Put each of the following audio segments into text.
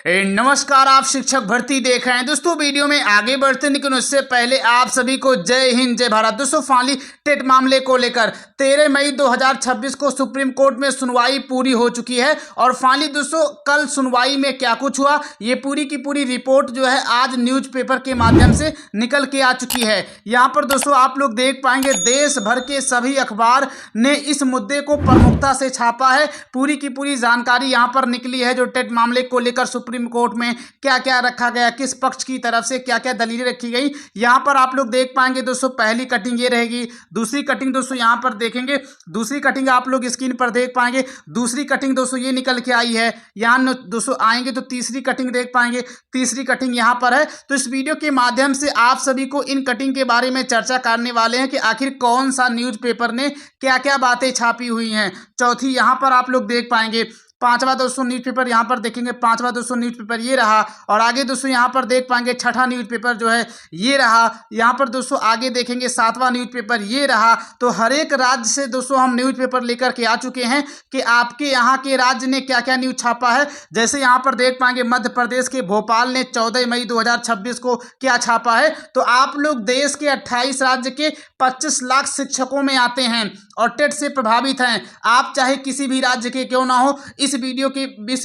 नमस्कार, आप शिक्षक भर्ती देख रहे हैं। दोस्तों वीडियो में आगे बढ़ते हैं, लेकिन उससे पहले आप सभी को जय हिंद जय भारत। दोस्तों फाइनली टेट मामले को लेकर 13 मई 2026 को सुप्रीम कोर्ट में सुनवाई पूरी हो चुकी है और फाइनली दोस्तों कल सुनवाई में क्या कुछ हुआ, ये पूरी की पूरी रिपोर्ट जो है आज न्यूज़पेपर के माध्यम से निकल के आ चुकी है। यहाँ पर दोस्तों आप लोग देख पाएंगे देश भर के सभी अखबार ने इस मुद्दे को प्रमुखता से छापा है। पूरी की पूरी जानकारी यहाँ पर निकली है जो टेट मामले को लेकर सुप्रीम कोर्ट में क्या क्या रखा गया, किस पक्ष की तरफ से क्या क्या दलीलें रखी गई। यहां पर आप लोग देख पाएंगे दोस्तों पहली कटिंग ये रहेगी, दूसरी कटिंग दोस्तों यहां पर देखेंगे, दूसरी कटिंग आप लोग स्क्रीन पर देख पाएंगे, दूसरी कटिंग दोस्तों ये निकल के आई है। यहां दोस्तों आएंगे तो तीसरी कटिंग देख पाएंगे, तीसरी कटिंग यहां पर है। तो इस वीडियो के माध्यम से आप सभी को इन कटिंग के बारे में चर्चा करने वाले हैं कि आखिर कौन सा न्यूज़पेपर ने क्या क्या बातें छापी हुई हैं। चौथी यहां पर आप लोग देख पाएंगे, पांचवा दोस्तों न्यूज़पेपर यहाँ पर देखेंगे, पांचवा दोस्तों न्यूज़पेपर ये रहा और आगे दोस्तों यहाँ पर देख पाएंगे छठा न्यूज़पेपर जो है ये रहा। यहाँ पर दोस्तों आगे देखेंगे सातवां न्यूज़पेपर ये रहा। तो हर एक राज्य से दोस्तों हम न्यूज़पेपर लेकर के आ चुके हैं कि आपके यहाँ के राज्य ने क्या क्या न्यूज़ छापा है। जैसे यहाँ पर देख पाएंगे मध्य प्रदेश के भोपाल ने 14 मई 2026 को क्या छापा है। तो आप लोग देश के 28 राज्य के 25 लाख शिक्षकों में आते हैं और टेट से प्रभावित हैं। आप चाहे किसी भी राज्य के क्यों ना हो, इस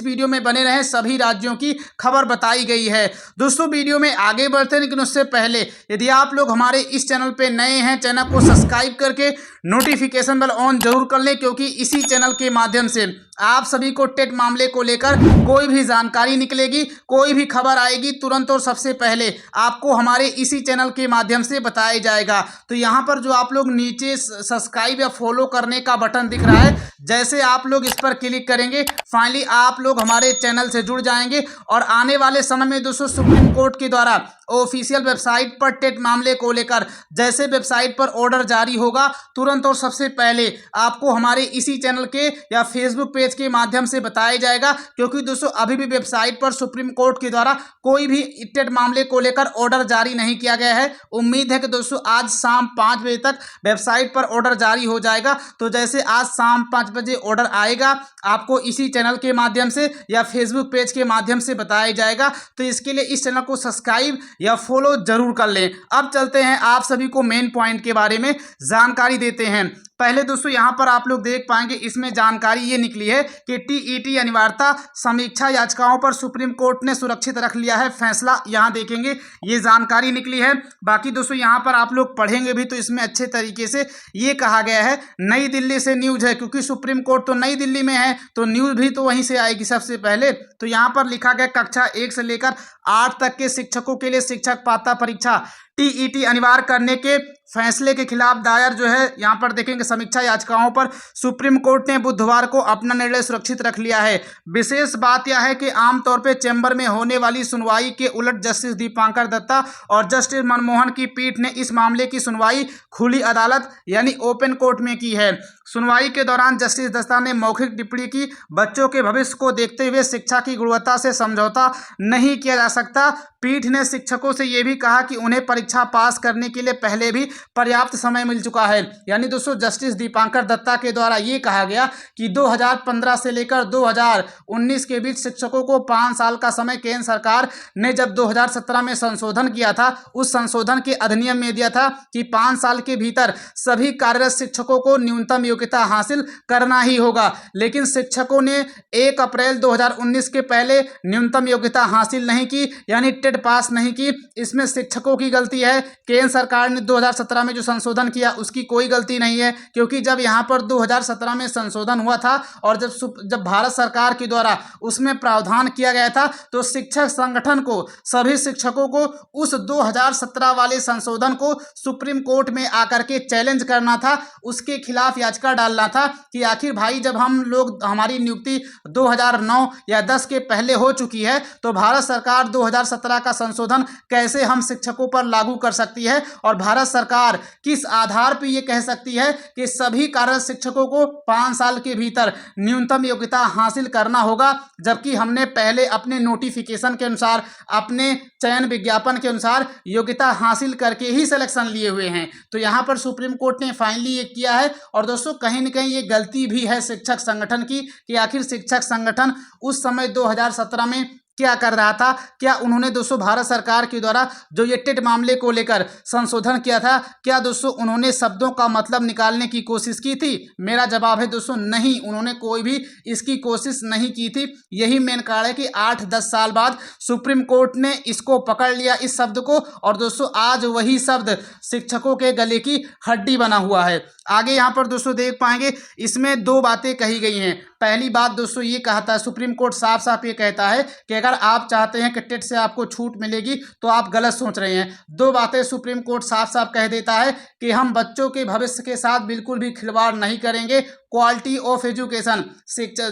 वीडियो में बने रहें, सभी राज्यों की खबर बताई गई है। दोस्तों वीडियो में आगे बढ़ते हैं, लेकिन उससे पहले यदि आप लोग हमारे इस चैनल पे नए हैं, चैनल को सब्सक्राइब करके नोटिफिकेशन बेल ऑन जरूर कर लें, क्योंकि इसी चैनल के माध्यम से आप सभी को टेट मामले को लेकर कोई भी जानकारी निकलेगी, कोई भी खबर आएगी, तुरंत और सबसे पहले आपको हमारे इसी चैनल के माध्यम से बताया जाएगा। तो यहाँ पर जो आप लोग नीचे सब्सक्राइब या फॉलो करने का बटन दिख रहा है, जैसे आप लोग इस पर क्लिक करेंगे फाइनली आप लोग हमारे चैनल से जुड़ जाएंगे और आने वाले समय में दोस्तों सुप्रीम कोर्ट के द्वारा ऑफिशियल वेबसाइट पर टेट मामले को लेकर जैसे वेबसाइट पर ऑर्डर जारी होगा, तुरंत और सबसे पहले आपको हमारे इसी चैनल के या फेसबुक पेज के माध्यम से बताया जाएगा। क्योंकि दोस्तों अभी भी वेबसाइट पर सुप्रीम कोर्ट के द्वारा कोई भी टेट मामले को लेकर ऑर्डर जारी नहीं किया गया है। उम्मीद है कि दोस्तों आज शाम 5 बजे तक वेबसाइट पर ऑर्डर जारी हो जाएगा। तो जैसे आज शाम 5 बजे ऑर्डर आएगा, आपको इसी चैनल के माध्यम से या फेसबुक पेज के माध्यम से बताया जाएगा। तो इसके लिए इस चैनल को सब्सक्राइब या फॉलो जरूर कर लें। अब चलते हैं आप सभी को मेन पॉइंट के बारे में जानकारी देते हैं। पहले दोस्तों यहां पर आप लोग देख पाएंगे इसमें जानकारी ये निकली है कि टीईटी अनिवार्यता समीक्षा याचिकाओं पर सुप्रीम कोर्ट ने सुरक्षित रख लिया है फैसला। यहां देखेंगे ये जानकारी निकली है। बाकी दोस्तों यहां पर आप लोग पढ़ेंगे भी तो इसमें अच्छे तरीके से ये कहा गया है, नई दिल्ली से न्यूज है, क्योंकि सुप्रीम कोर्ट तो नई दिल्ली में है तो न्यूज भी तो वहीं से आएगी सबसे पहले। तो यहां पर लिखा गया कक्षा 1 से लेकर 8 तक के शिक्षकों के लिए शिक्षक पात्रता परीक्षा टीईटी अनिवार्य करने के फैसले के खिलाफ दायर जो है यहाँ पर देखेंगे समीक्षा याचिकाओं पर सुप्रीम कोर्ट ने बुधवार को अपना निर्णय सुरक्षित रख लिया है। विशेष बात यह है कि आमतौर पर चैम्बर में होने वाली सुनवाई के उलट जस्टिस दीपांकर दत्ता और जस्टिस मनमोहन की पीठ ने इस मामले की सुनवाई खुली अदालत यानी ओपन कोर्ट में की है। सुनवाई के दौरान जस्टिस दत्ता ने मौखिक टिप्पणी की, बच्चों के भविष्य को देखते हुए शिक्षा की गुणवत्ता से समझौता नहीं किया जा सकता। पीठ ने शिक्षकों से यह भी कहा कि उन्हें परीक्षा पास करने के लिए पहले भी पर्याप्त समय मिल चुका है। यानी दोस्तों जस्टिस दीपांकर दत्ता के द्वारा ये कहा गया कि 2015 से लेकर 2019 के बीच शिक्षकों को 5 साल का समय केंद्र सरकार ने जब 2017 में संशोधन किया था, उस संशोधन के अधिनियम में दिया था कि 5 साल के भीतर सभी कार्यरत शिक्षकों को न्यूनतम योग्यता हासिल करना ही होगा। लेकिन शिक्षकों ने 1 अप्रैल 2019 के पहले न्यूनतम योग्यता हासिल नहीं की, यानी टेट पास नहीं की। इसमें शिक्षकों की गलती है। केंद्र सरकार ने 2017 में जो संशोधन किया उसकी कोई गलती नहीं है, क्योंकि जब यहाँ पर 2017 में संशोधन हुआ था और जब भारत सरकार के द्वारा उसमें प्रावधान किया गया था तो शिक्षक संगठन को, सभी शिक्षकों को उस 2017 वाले संशोधन को सुप्रीम कोर्ट में आकर के चैलेंज करना था, उसके खिलाफ याचिका डालना था कि आखिर भाई जब हम लोग हमारी नियुक्ति 2009 या 10 के पहले हो चुकी है तो भारत सरकार 2017 का संशोधन कैसे हम शिक्षकों पर लागू कर सकती है और भारत सरकार किस आधार पर यह कह सकती है कि सभी कार्यरत शिक्षकों को 5 साल के भीतर न्यूनतम योग्यता हासिल करना होगा, जबकि हमने पहले अपने नोटिफिकेशन के अनुसार, अपने चयन विज्ञापन के अनुसार योग्यता हासिल करके ही सिलेक्शन लिए हुए हैं। तो यहाँ पर सुप्रीम कोर्ट ने फाइनली ये किया है। और दोस्तों कहीं न कहीं ये गलती भी है शिक्षक संगठन की कि आखिर शिक्षक संगठन उस समय 2017 में क्या कर रहा था? क्या उन्होंने दोस्तों भारत सरकार के द्वारा जो ये टेट मामले को लेकर संशोधन किया था, क्या दोस्तों उन्होंने शब्दों का मतलब निकालने की कोशिश की थी? मेरा जवाब है दोस्तों नहीं, उन्होंने कोई भी इसकी कोशिश नहीं की थी। यही मेन कारण है कि 8-10 साल बाद सुप्रीम कोर्ट ने इसको पकड़ लिया, इस शब्द को, और दोस्तों आज वही शब्द शिक्षकों के गले की हड्डी बना हुआ है। आगे यहाँ पर दोस्तों देख पाएंगे, इसमें दो बातें कही गई हैं। पहली बात दोस्तों ये कहता है, सुप्रीम कोर्ट साफ साफ ये कहता है कि अगर आप चाहते हैं कि टेट से आपको छूट मिलेगी तो आप गलत सोच रहे हैं। दो बातें सुप्रीम कोर्ट साफ साफ कह देता है कि हम बच्चों के भविष्य के साथ बिल्कुल भी खिलवाड़ नहीं करेंगे। क्वालिटी ऑफ एजुकेशन,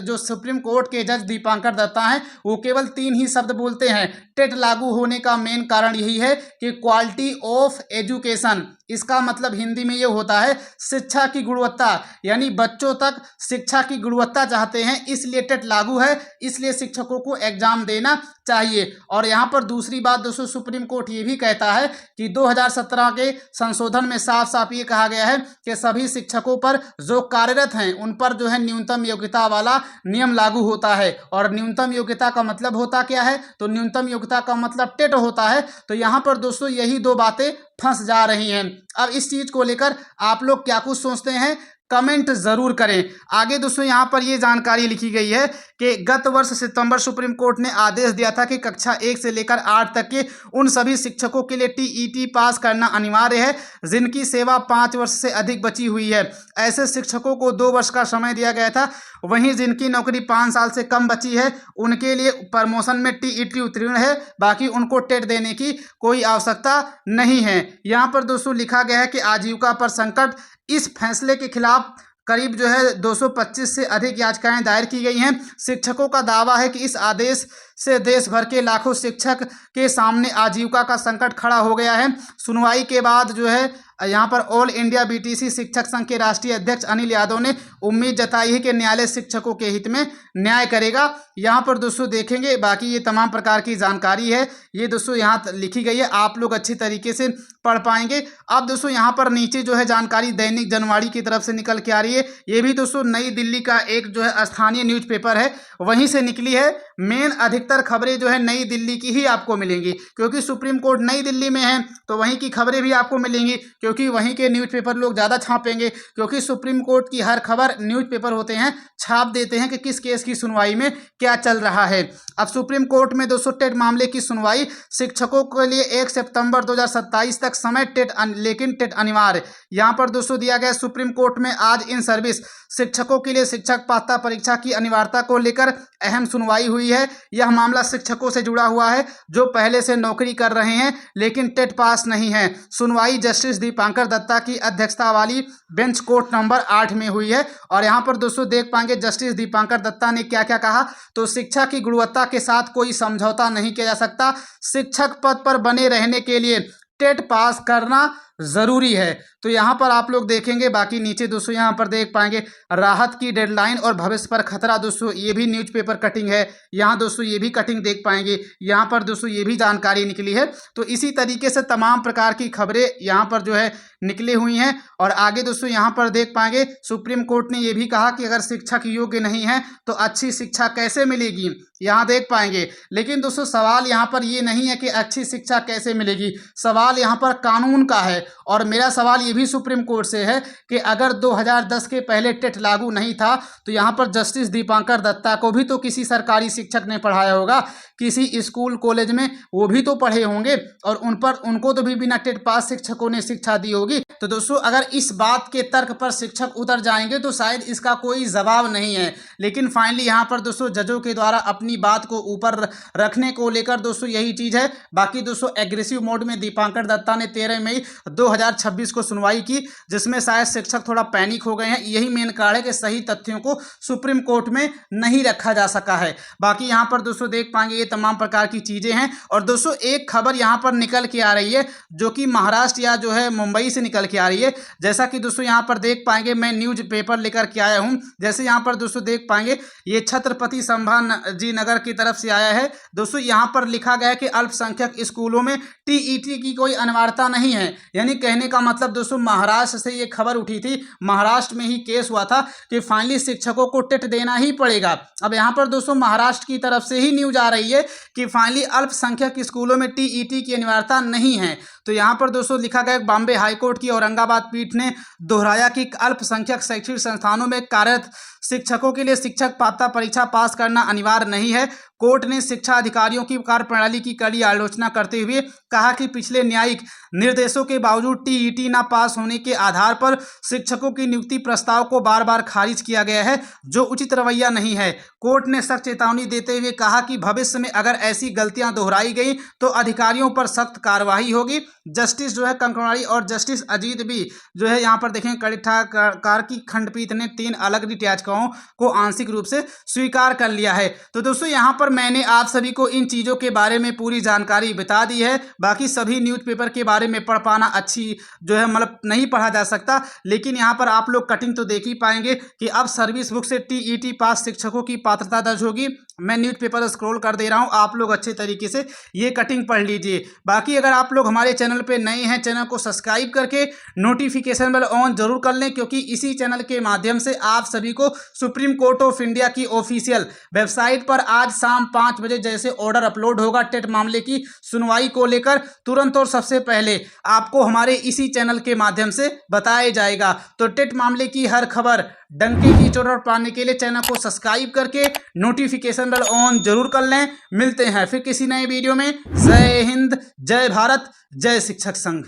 जो सुप्रीम कोर्ट के जज दीपांकर दत्ता हैं, वो केवल 3 ही शब्द बोलते हैं। टेट लागू होने का मेन कारण यही है कि क्वालिटी ऑफ एजुकेशन, इसका मतलब हिंदी में ये होता है शिक्षा की गुणवत्ता, यानी बच्चों तक शिक्षा की गुणवत्ता चाहते हैं, इसलिए टेट लागू है, इसलिए शिक्षकों को एग्जाम देना चाहिए। और यहाँ पर दूसरी बात दोस्तों सुप्रीम कोर्ट ये भी कहता है कि 2017 के संशोधन में साफ साफ ये कहा गया है कि सभी शिक्षकों पर जो कार्यरत हैं उन पर जो है न्यूनतम योग्यता वाला नियम लागू होता है। और न्यूनतम योग्यता का मतलब होता क्या है? तो न्यूनतम योग्यता का मतलब टेट होता है। तो यहाँ पर दोस्तों यही दो बातें फंस जा रही हैं। अब इस चीज को लेकर आप लोग क्या कुछ सोचते हैं, कमेंट जरूर करें। आगे दोस्तों यहाँ पर ये जानकारी लिखी गई है कि गत वर्ष सितंबर सुप्रीम कोर्ट ने आदेश दिया था कि कक्षा 1 से लेकर 8 तक के उन सभी शिक्षकों के लिए टीईटी पास करना अनिवार्य है जिनकी सेवा 5 वर्ष से अधिक बची हुई है। ऐसे शिक्षकों को 2 वर्ष का समय दिया गया था। वहीं जिनकी नौकरी 5 साल से कम बची है उनके लिए प्रमोशन में टीईटी उत्तीर्ण है, बाकी उनको टेट देने की कोई आवश्यकता नहीं है। यहाँ पर दोस्तों लिखा गया है कि आजीविका पर संकट, इस फैसले के खिलाफ करीब जो है 225 से अधिक याचिकाएं दायर की गई हैं। शिक्षकों का दावा है कि इस आदेश से देश भर के लाखों शिक्षक के सामने आजीविका का संकट खड़ा हो गया है। सुनवाई के बाद जो है यहाँ पर ऑल इंडिया बीटीसी शिक्षक संघ के राष्ट्रीय अध्यक्ष अनिल यादव ने उम्मीद जताई है कि न्यायालय शिक्षकों के हित में न्याय करेगा। यहाँ पर दोस्तों देखेंगे, बाकी ये तमाम प्रकार की जानकारी है, ये दोस्तों यहाँ लिखी गई है, आप लोग अच्छी तरीके से पढ़ पाएंगे। अब दोस्तों यहाँ पर नीचे जो है जानकारी दैनिक जनवाणी की तरफ से निकल के आ रही है। ये भी दोस्तों नई दिल्ली का एक जो है स्थानीय न्यूज़पेपर है, वहीं से निकली है। मेन अधिकतर खबरें जो है नई दिल्ली की ही आपको मिलेंगी, क्योंकि सुप्रीम कोर्ट नई दिल्ली में है तो वहीं की खबरें भी आपको मिलेंगी, क्योंकि वहीं के न्यूज़पेपर लोग ज़्यादा छापेंगे। क्योंकि सुप्रीम कोर्ट की हर खबर न्यूज़पेपर होते हैं छाप देते हैं कि किस केस की सुनवाई में क्या चल रहा है। अब सुप्रीम कोर्ट में दोस्तों टेट मामले की सुनवाई, शिक्षकों के लिए 1 सितंबर 2027 तक समय, लेकिन टेट अनिवार्य। यहाँ पर दोस्तों दिया गया सुप्रीम कोर्ट में आज इन सर्विस शिक्षकों के लिए शिक्षक पात्रता परीक्षा की अनिवार्यता को लेकर अहम सुनवाई हुई है। यह मामला शिक्षकों से जुड़ा हुआ है जो पहले से नौकरी कर रहे हैं लेकिन टेट पास नहीं है। सुनवाई जस्टिस दीपांकर दत्ता की अध्यक्षता वाली बेंच कोर्ट नंबर 8 में हुई है। और यहाँ पर दोस्तों देख पाएंगे जस्टिस दीपांकर दत्ता ने क्या क्या कहा। तो शिक्षा की गुणवत्ता के साथ कोई समझौता नहीं किया जा सकता। शिक्षक पद पर बने रहने के लिए टेट पास करना जरूरी है। तो यहाँ पर आप लोग देखेंगे, बाकी नीचे दोस्तों यहाँ पर देख पाएंगे राहत की डेडलाइन और भविष्य पर खतरा। दोस्तों ये भी न्यूज़पेपर कटिंग है, यहाँ दोस्तों ये भी कटिंग देख पाएंगे, यहाँ पर दोस्तों ये भी जानकारी निकली है। तो इसी तरीके से तमाम प्रकार की खबरें यहाँ पर जो है निकली हुई हैं। और आगे दोस्तों यहाँ पर देख पाएंगे सुप्रीम कोर्ट ने ये भी कहा कि अगर शिक्षक योग्य नहीं है तो अच्छी शिक्षा कैसे मिलेगी, यहाँ देख पाएंगे। लेकिन दोस्तों सवाल यहाँ पर ये नहीं है कि अच्छी शिक्षा कैसे मिलेगी, सवाल यहाँ पर कानून का है। और मेरा सवाल ये भी सुप्रीम कोर्ट से है कि अगर 2010 के पहले टेट लागू नहीं था तो यहाँ पर जस्टिस दीपांकर दत्ता को भी तो किसी सरकारी शिक्षक ने पढ़ाया होगा, किसी स्कूल कॉलेज में वो भी तो पढ़े होंगे, और उनको तो भी बिना टेट पास शिक्षकों ने शिक्षा दी होगी। तो दोस्तों अगर इस बात के तर्क पर शिक्षक उतर जाएंगे तो शायद इसका कोई जवाब नहीं है। लेकिन फाइनली यहाँ पर दोस्तों जजों के द्वारा अपनी बात को ऊपर रखने को लेकर दोस्तों यही चीज़ है। बाकी दोस्तों एग्रेसिव मोड में दीपांकर दत्ता ने 13 मई 2026 को सुनवाई की, जिसमें शायद शिक्षक थोड़ा पैनिक हो गए हैं। यही मेन कारण है कि सही तथ्यों को सुप्रीम कोर्ट में नहीं रखा जा सका है। बाकी यहाँ पर दोस्तों देख पाएंगे ये तमाम प्रकार की चीज़ें हैं। और दोस्तों एक खबर यहाँ पर निकल के आ रही है जो कि महाराष्ट्र या जो है मुंबई से निकल के आ रही है। जैसा कि दोस्तों यहाँ पर देख पाएंगे मैं न्यूज़ पेपर लेकर के आया हूँ। जैसे यहाँ पर दोस्तों देख पाएंगे ये छत्रपति संभाजी नगर की तरफ से आया है। दोस्तों यहाँ पर लिखा गया है कि अल्पसंख्यक स्कूलों में टीईटी की कोई अनिवार्यता नहीं है। यानी कहने का मतलब दोस्तों महाराष्ट्र से ये खबर उठी थी, महाराष्ट्र में ही केस हुआ था कि फाइनली शिक्षकों को टेट देना ही पड़ेगा। अब यहाँ पर दोस्तों महाराष्ट्र की तरफ से ही न्यूज आ रही है कि फाइनली अल्पसंख्यक स्कूलों में टीईटी की अनिवार्यता नहीं है। तो यहाँ पर दोस्तों लिखा गया बॉम्बे हाईकोर्ट की औरंगाबाद पीठ ने दोहराया कि अल्पसंख्यक शैक्षिक संस्थानों में कार्यरत शिक्षकों के लिए शिक्षक पात्रता परीक्षा पास करना अनिवार्य नहीं है। कोर्ट ने शिक्षा अधिकारियों की कार्यप्रणाली की कड़ी आलोचना करते हुए कहा कि पिछले न्यायिक निर्देशों के बावजूद टीईटी न पास होने के आधार पर शिक्षकों की नियुक्ति प्रस्ताव को बार बार खारिज किया गया है, जो उचित रवैया नहीं है। कोर्ट ने सख्त चेतावनी देते हुए कहा कि भविष्य में अगर ऐसी गलतियां दोहराई गई तो अधिकारियों पर सख्त कार्रवाई होगी। जस्टिस जो है कंकणवाड़ी और जस्टिस अजीत भी जो है यहाँ पर देखें कार की खंडपीठ ने 3 अलग रिट याचिकाओं को आंशिक रूप से स्वीकार कर लिया है। तो दोस्तों यहाँ पर मैंने आप सभी को इन चीज़ों के बारे में पूरी जानकारी बता दी है। बाकी सभी न्यूज़पेपर के बारे में पढ़ पाना अच्छी जो है मतलब नहीं पढ़ा जा सकता, लेकिन यहाँ पर आप लोग कटिंग तो देख ही पाएंगे कि अब सर्विस बुक से टीईटी पास शिक्षकों की पात्रता दर्ज होगी। मैं न्यूज़पेपर स्क्रॉल कर दे रहा हूँ, आप लोग अच्छे तरीके से ये कटिंग पढ़ लीजिए। बाकी अगर आप लोग हमारे चैनल पे नए हैं, चैनल को सब्सक्राइब करके नोटिफिकेशन बेल ऑन जरूर कर लें, क्योंकि इसी चैनल के माध्यम से आप सभी को सुप्रीम कोर्ट ऑफ इंडिया की ऑफिशियल वेबसाइट पर आज शाम 5 बजे जैसे ऑर्डर अपलोड होगा टेट मामले की सुनवाई को लेकर, तुरंत और सबसे पहले आपको हमारे इसी चैनल के माध्यम से बताया जाएगा। तो टेट मामले की हर खबर डंके की चोट पाने के लिए चैनल को सब्सक्राइब करके नोटिफिकेशन बेल ऑन जरूर कर लें। मिलते हैं फिर किसी नए वीडियो में। जय हिंद, जय भारत, जय शिक्षक संघ।